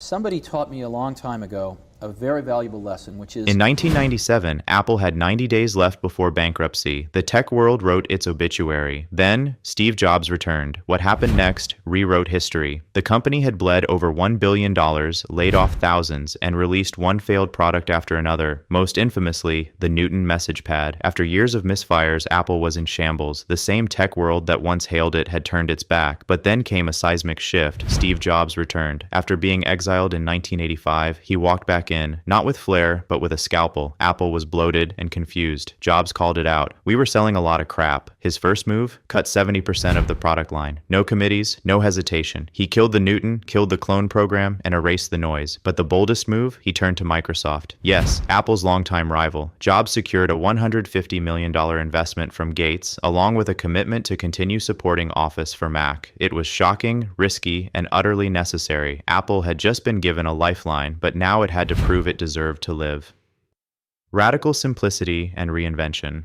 Somebody taught me a long time ago a very valuable lesson, which is In 1997, Apple had 90 days left before bankruptcy. The tech world wrote its obituary. Then, Steve Jobs returned. What happened next rewrote history. The company had bled over $1 billion, laid off thousands, and released one failed product after another, most infamously, the Newton message pad. After years of misfires, Apple was in shambles. The same tech world that once hailed it had turned its back. But then came a seismic shift. Steve Jobs returned. After being exiled in 1985, he walked back in, not with flair, but with a scalpel. Apple was bloated and confused. Jobs called it out. We were selling a lot of crap. His first move? Cut 70% of the product line. No committees, no hesitation. He killed the Newton, killed the clone program, and erased the noise. But the boldest move? He turned to Microsoft. Yes, Apple's longtime rival. Jobs secured a $150 million investment from Gates, along with a commitment to continue supporting Office for Mac. It was shocking, risky, and utterly necessary. Apple had just been given a lifeline, but now it had to prove it deserved to live. Radical simplicity and reinvention.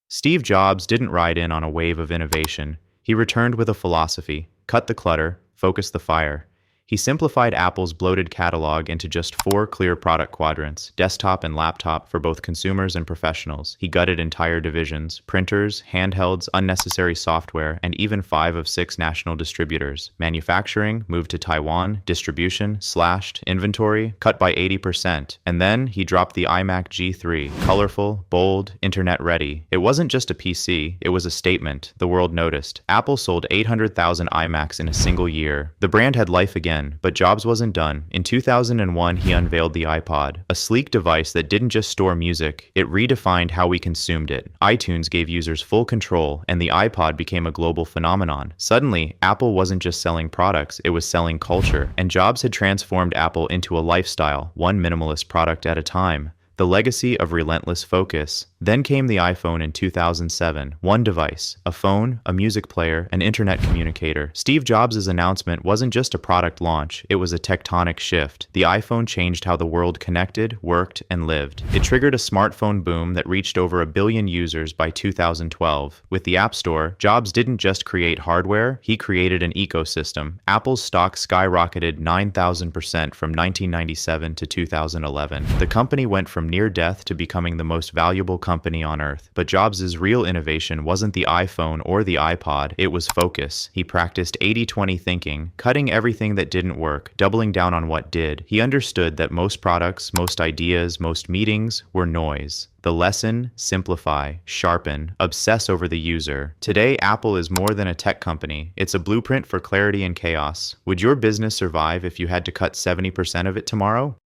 Steve Jobs didn't ride in on a wave of innovation. He returned with a philosophy: cut the clutter, focus the fire. He simplified Apple's bloated catalog into just 4 clear product quadrants: desktop and laptop for both consumers and professionals. He gutted entire divisions: printers, handhelds, unnecessary software, and even 5 of 6 national distributors. Manufacturing moved to Taiwan, distribution slashed, inventory cut by 80%. And then he dropped the iMac G3, colorful, bold, internet-ready. It wasn't just a PC, it was a statement. The world noticed. Apple sold 800,000 iMacs in a single year. The brand had life again. But Jobs wasn't done. In 2001, he unveiled the iPod, a sleek device that didn't just store music, it redefined how we consumed it. iTunes gave users full control, and the iPod became a global phenomenon. Suddenly, Apple wasn't just selling products, it was selling culture, and Jobs had transformed Apple into a lifestyle, one minimalist product at a time. The legacy of relentless focus. Then came the iPhone in 2007. One device, a phone, a music player, an internet communicator. Steve Jobs' announcement wasn't just a product launch, it was a tectonic shift. The iPhone changed how the world connected, worked, and lived. It triggered a smartphone boom that reached over 1 billion users by 2012. With the App Store, Jobs didn't just create hardware, he created an ecosystem. Apple's stock skyrocketed 9,000% from 1997 to 2011. The company went from near death to becoming the most valuable company on earth. But Jobs' real innovation wasn't the iPhone or the iPod, it was focus. He practiced 80-20 thinking, cutting everything that didn't work, doubling down on what did. He understood that most products, most ideas, most meetings were noise. The lesson: simplify, sharpen, obsess over the user. Today, Apple is more than a tech company. It's a blueprint for clarity and chaos. Would your business survive if you had to cut 70% of it tomorrow?